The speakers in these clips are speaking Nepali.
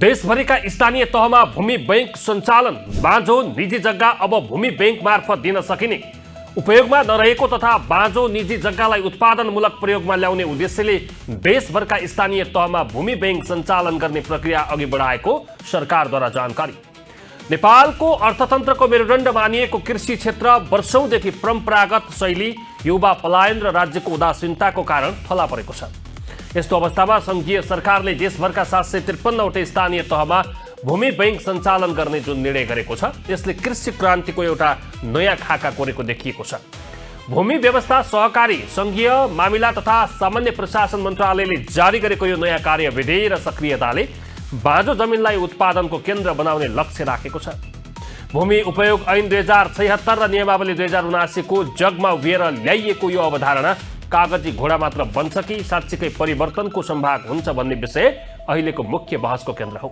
देशभरिका स्थानीय तहमा भूमि बैंक सञ्चालन। बाँझो निजी जग्गा अब भूमि बैंक मार्फत दिन सकिने। उपयोगमा नरहेको तथा बाँझो निजी जग्गालाई उत्पादनमूलक प्रयोगमा ल्याउने उद्देश्यले देशभरका स्थानीय तहमा भूमि बैंक सञ्चालन गर्ने प्रक्रिया अघि बढाएको सरकारद्वारा जानकारी। नेपालको अर्थतन्त्रको मेरुदण्ड मानिएको कृषि क्षेत्र वर्षौंदेखि परम्परागत शैली, युवा पलायन र राज्यको उदासीनताको कारण थला परेको छ। यस्तो अवस्थामा संघीय सरकारले देशभरका 753वटै स्थानीय तहमा भूमि बैंक सञ्चालन गर्ने जुन निर्णय गरेको छ, यसले कृषि क्रान्तिको एउटा नयाँ खाका कोरेको देखिएको छ। भूमि व्यवस्था सहकारी संघीय मामिला तथा सामान्य प्रशासन मन्त्रालयले जारी गरेको यो नयाँ कार्यविधि र सक्रियताले बाँझो जमिनलाई उत्पादनको केन्द्र बनाउने लक्ष्य राखेको छ। भूमि उपयोग ऐन 2076 र नियमावली 2079 को जगमा उभिएर ल्याइएको यो अवधारणा कागजी घोडा मात्र बन्छ कि साँच्चीकै परिवर्तनको सम्भाग हुन्छ भन्ने विषय अहिलेको मुख्य बहसको केन्द्र हो।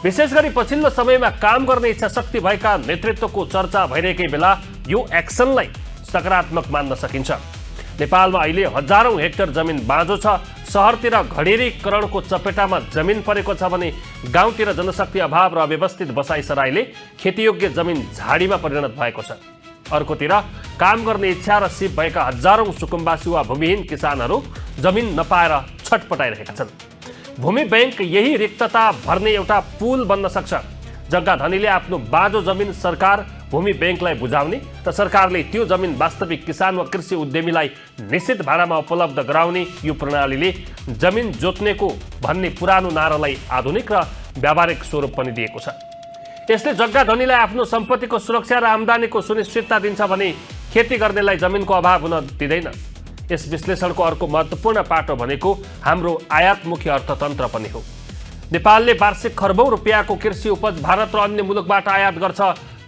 विशेष गरी पछिल्लो समयमा काम गर्ने इच्छा शक्ति भएका नेतृत्वको चर्चा भइरहेकै बेला यो एक्सनलाई सकारात्मक मान्न सकिन्छ। नेपालमा अहिले हजारौं हेक्टर जमिन बाँझो छ। शहरतिर घडेरीकरणको चपेटामा जमिन परेको छ भने गाउँतिर जनशक्ति अभाव र अव्यवस्थित बसाइसराईले खेतीयोग्य जमिन झाडीमा परिणत भएको छ। अर्कोतिर काम गर्ने इच्छा र सिप भएका हजारौं सुकुम्बासी वा भूमिहीन किसानहरू जमिन नपाएर छटपटाइरहेका छन्। भूमि बैंक यही रिक्तता भर्ने एउटा पुल बन्न सक्छ। जग्गा धनीले आफ्नो बाँझो जमिन सरकार भूमि बैंकलाई बुझाउने र सरकारले त्यो जमिन वास्तविक किसान वा कृषि उद्यमीलाई निश्चित भाडामा उपलब्ध गराउने यो प्रणालीले जमिन जोत्नेको भन्ने पुरानो नारालाई आधुनिक र व्यावहारिक स्वरूप पनि दिएको छ। यसले जग्गा धनीलाई आफ्नो सम्पत्तिको सुरक्षा र आम्दानीको सुनिश्चितता दिन्छ भने खेती गर्नेलाई जमिनको अभाव हुन दिँदैन। यस विश्लेषणको अर्को महत्त्वपूर्ण पाटो भनेको हाम्रो आयातमुखी अर्थतन्त्र पनि हो। नेपालले वार्षिक खर्बौं रुपियाँको कृषि उपज भारत र अन्य मुलुकबाट आयात गर्छ।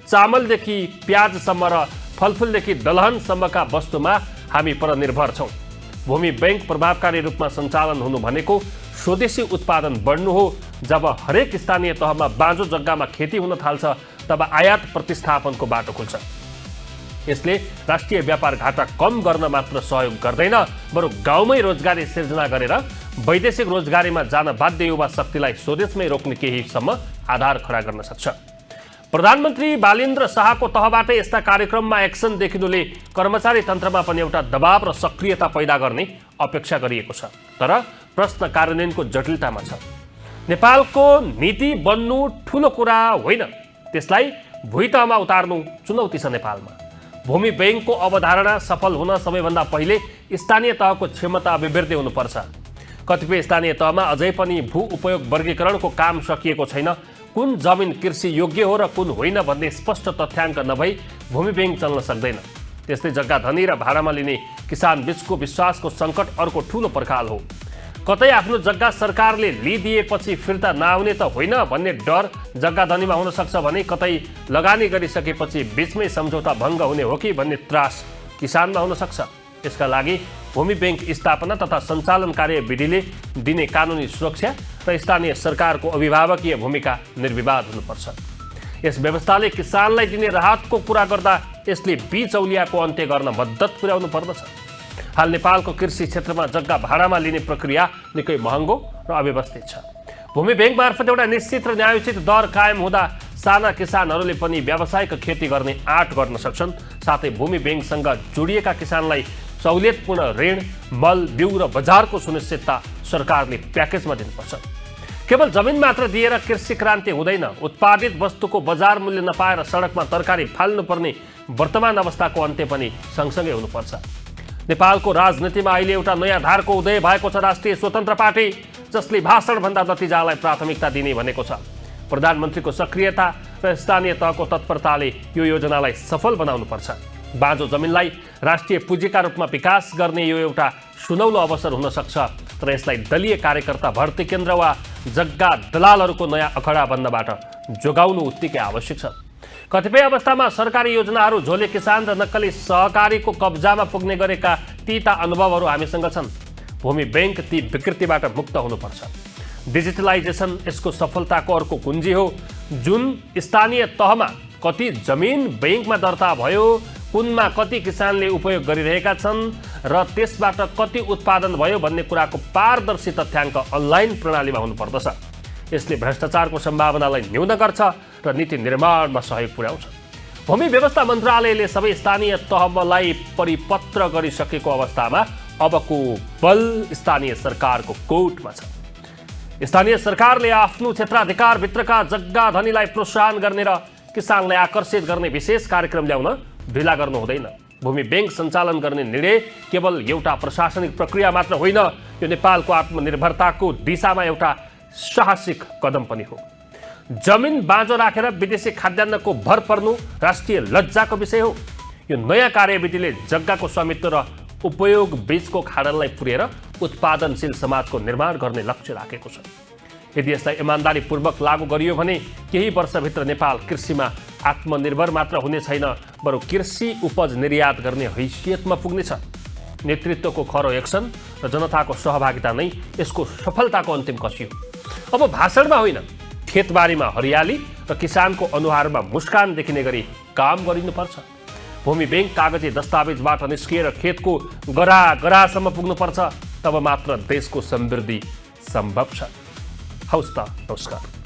चामलदेखि प्याजसम्म र फलफुलदेखि दलहनसम्मका वस्तुमा हामी परनिर्भर छौँ। भूमि बैंक प्रभावकारी रूपमा सञ्चालन हुनु भनेको स्वदेशी उत्पादन बढ्नु हो। जब हरेक स्थानीय तहमा बाँझो जग्गामा खेती हुन थाल्छ तब आयात प्रतिस्थापनको बाटो खुल्छ। यसले राष्ट्रिय व्यापार घाटा कम गर्न मात्र सहयोग गर्दैन, बरु गाउँमै रोजगारी सिर्जना गरेर वैदेशिक रोजगारीमा जान बाध्य युवा शक्तिलाई स्वदेशमै रोक्ने केहीसम्म आधार खडा गर्न सक्छ। प्रधानमन्त्री बालेन्द्र शाहको तहबाट यस्ता कार्यक्रममा एक्सन देखिनुले कर्मचारी तन्त्रमा पनि एउटा दबाव र सक्रियता पैदा गर्ने अपेक्षा गरिएको छ। तर प्रश्न कार्यान्वयनको जटिलतामा छ। नेपालको नीति बन्नु ठूलो कुरा होइन, त्यसलाई भुइँतहमा उतार्नु चुनौती छ। नेपालमा भूमि बैंकको अवधारणा सफल हुन सबैभन्दा पहिले स्थानीय तहको क्षमता अभिवृद्धि हुनुपर्छ। कतिपय स्थानीय तहमा अझै पनि भू उपयोग वर्गीकरणको काम सकिएको छैन। कुन जमिन कृषि योग्य हो र कुन होइन भन्ने स्पष्ट तथ्याङ्क नभई भूमि बैंक चल्न सक्दैन। त्यस्तै जग्गा धनी र भाडामा लिने किसान बीचको विश्वासको सङ्कट अर्को ठूलो पर्खाल हो। कतै आफ्नो जग्गा सरकारले लिइदिएपछि फिर्ता नआउने त होइन भन्ने डर जग्गा धनीमा हुन सक्छ भने कतै लगानी गरिसकेपछि बीचमै सम्झौता भङ्ग हुने हो कि भन्ने त्रास किसानमा हुन सक्छ। यसका लागि भूमि बैंक स्थापना तथा सञ्चालन कार्यविधिले दिने कानुनी सुरक्षा र स्थानीय सरकारको अभिभावकीय भूमिका निर्विवाद हुनुपर्छ। यस व्यवस्थाले किसानलाई दिने राहतको कुरा गर्दा यसले बिचौलियाको अन्त्य गर्न मद्दत पुर्याउनु पर्दछ। हाल नेपालको कृषि क्षेत्रमा जग्गा भाडामा लिने प्रक्रिया निकै महँगो र अव्यवस्थित छ। भूमि बैंक मार्फत एउटा निश्चित र न्यायोचित दर कायम हुँदा साना किसानहरूले पनि व्यावसायिक खेती गर्ने आँट गर्न सक्छन्। साथै भूमि बैंकसँग जोडिएका किसानलाई सहुलियतपूर्ण ऋण, मल, बिउ र बजारको सुनिश्चितता सरकारले प्याकेजमा दिनुपर्छ। केवल जमिन मात्र दिएर कृषि क्रान्ति हुँदैन। उत्पादित वस्तुको बजार मूल्य नपाएर सडकमा तरकारी फाल्नुपर्ने वर्तमान अवस्थाको अन्त्य पनि सँगसँगै हुनुपर्छ। नेपालको राजनीतिमा अहिले एउटा नयाँ धारको उदय भएको छ। राष्ट्रिय स्वतन्त्र पार्टी, जसले भाषणभन्दा नतिजालाई प्राथमिकता दिने भनेको छ। प्रधानमन्त्रीको सक्रियता र स्थानीय तहको तत्परताले यो योजनालाई सफल बनाउनुपर्छ। बाँझो जमिनलाई राष्ट्रिय पुँजीका रूपमा विकास गर्ने यो एउटा सुनौलो अवसर हुन सक्छ। तर यसलाई दलीय कार्यकर्ता भर्ती केन्द्र वा जग्गा दलालहरूको नयाँ अखडा बन्नबाट जोगाउनु उत्तिकै आवश्यक छ। कतिपय अवस्थामा सरकारी योजनाहरू झोले किसान र नक्कली सहकारीको कब्जामा पुग्ने गरेका तीता अनुभवहरू हामीसँग छन्। भूमि बैंक ती विकृतिबाट मुक्त हुनुपर्छ। डिजिटलाइजेसन यसको सफलताको अर्को कुञ्जी हो। जुन स्थानीय तहमा कति जमिन बैंकमा दर्ता भयो, कुनमा कति किसानले उपयोग गरिरहेका छन् र त्यसबाट कति उत्पादन भयो भन्ने कुराको पारदर्शी तथ्याङ्क अनलाइन प्रणालीमा हुनुपर्दछ। यसले भ्रष्टाचारको सम्भावनालाई न्यून गर्छ र नीति निर्माणमा सहयोग पुर्याउँछ। भूमि व्यवस्था मन्त्रालयले सबै स्थानीय तहलाई परिपत्र गरिसकेको अवस्थामा अबको बल स्थानीय सरकारको कोर्टमा छ। स्थानीय सरकारले आफ्नो क्षेत्राधिकारभित्रका जग्गा धनीलाई प्रोत्साहन गर्ने र किसानलाई आकर्षित गर्ने विशेष कार्यक्रम ल्याउन ढिला गर्नु हुँदैन। भूमि बैंक सञ्चालन गर्ने निर्णय केवल एउटा प्रशासनिक प्रक्रिया मात्र होइन, यो नेपालको आत्मनिर्भरताको दिशामा एउटा साहसिक कदम पनि हो। जमिन बाँझो राखेर विदेशी खाद्यान्नको भर पर्नु राष्ट्रिय लज्जाको विषय हो। यो नयाँ कार्यविधिले जग्गाको स्वामित्व र उपयोग बीचको खाडललाई पुर्याएर उत्पादनशील समाजको निर्माण गर्ने लक्ष्य राखेको छ। यदि यसलाई इमान्दारीपूर्वक लागू गरियो भने केही वर्षभित्र नेपाल कृषिमा आत्मनिर्भर मात्र हुने छैन, बरु कृषि उपज निर्यात गर्ने हैसियतमा पुग्नेछ। नेतृत्वको खरो एक्सन र जनताको सहभागिता नै यसको सफलताको अन्तिम कसी हो। अब भाषणमा होइन, खेतबारीमा हरियाली र किसानको अनुहारमा मुस्कान देखिने गरी काम गरिनुपर्छ। भूमि बैंक कागजी दस्तावेजबाट निस्किएर खेतको गरासम्म पुग्नुपर्छ, तब मात्र देशको समृद्धि सम्भव छ। हवस् त, नमस्कार।